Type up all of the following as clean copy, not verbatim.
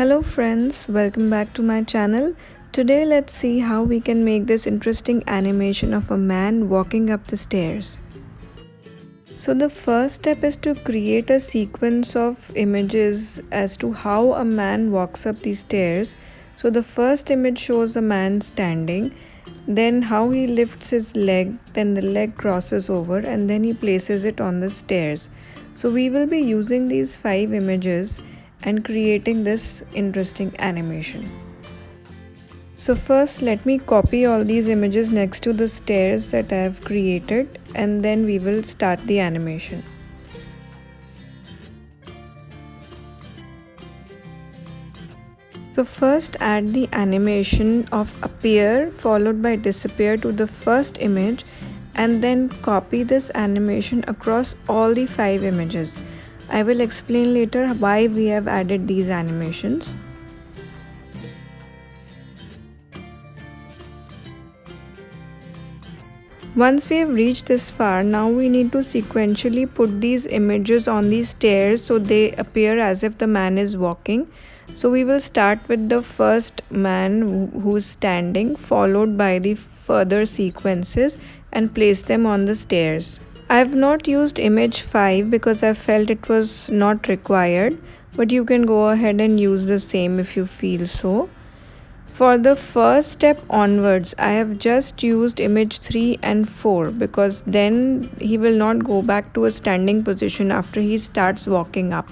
Hello friends, welcome back to my channel. Today let's see how we can make this interesting animation of a man walking up the stairs. So the first step is to create a sequence of images as to how a man walks up the stairs. So the first image shows a man standing, then how he lifts his leg, then the leg crosses over and then he places it on the stairs. So we will be using these 5 images and creating this interesting animation. So first let me copy all these images next to the stairs that I have created and then we will start the animation. So first add the animation of appear followed by disappear to the first image and then copy this animation across all the 5 images. I will explain later why we have added these animations. Once we have reached this far, now we need to sequentially put these images on these stairs so they appear as if the man is walking. So we will start with the first man who's standing, followed by the further sequences and place them on the stairs. I have not used image 5 because I felt it was not required, but you can go ahead and use the same if you feel so. For the first step onwards, I have just used image 3 and 4 because then he will not go back to a standing position after he starts walking up.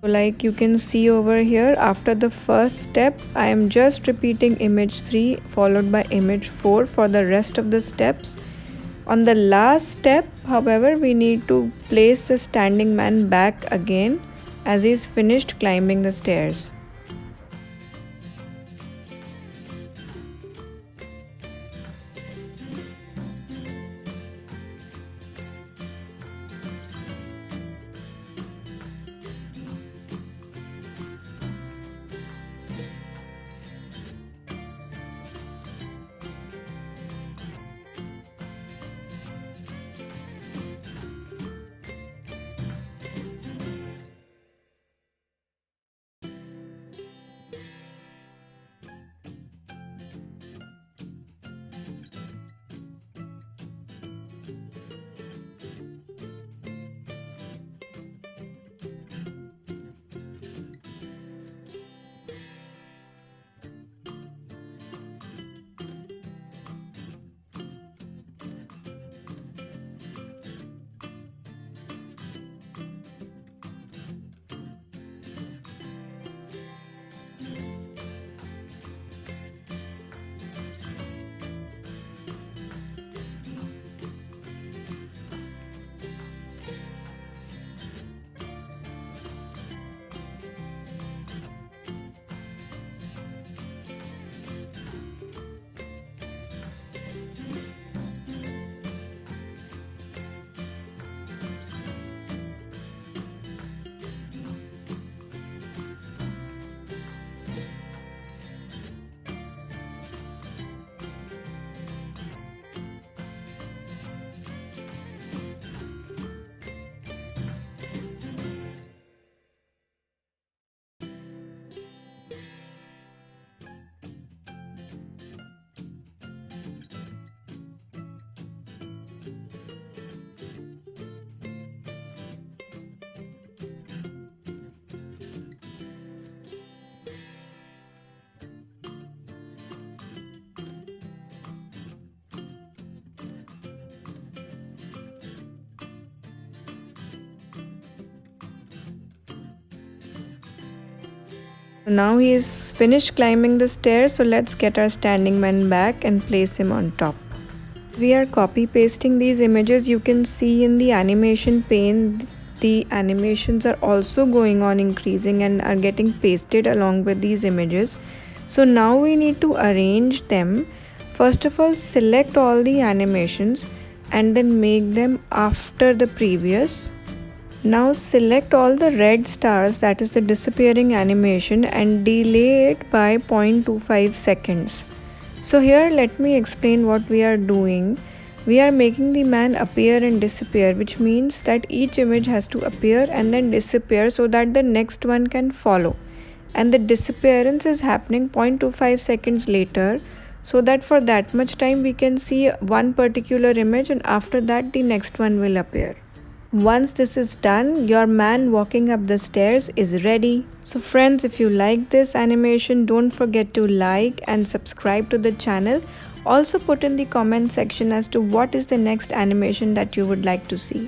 Like you can see over here, after the first step, I am just repeating image 3 followed by image 4 for the rest of the steps. On the last step, however, we need to place the standing man back again as he is finished climbing the stairs. Now he is finished climbing the stairs, so let's get our standing man back and place him on top. We are copy pasting these images. You can see in the animation pane the animations are also going on increasing and are getting pasted along with these images. So now we need to arrange them. First of all, select all the animations and then make them after the previous. Now select all the red stars, that is the disappearing animation, and delay it by 0.25 seconds. So here let me explain what we are doing. We are making the man appear and disappear, which means that each image has to appear and then disappear so that the next one can follow. and the disappearance is happening 0.25 seconds later, so that for that much time we can see one particular image and after that the next one will appear. Once this is done, your man walking up the stairs is ready. So friends, if you like this animation, don't forget to like and subscribe to the channel. Also put in the comment section as to what is the next animation that you would like to see.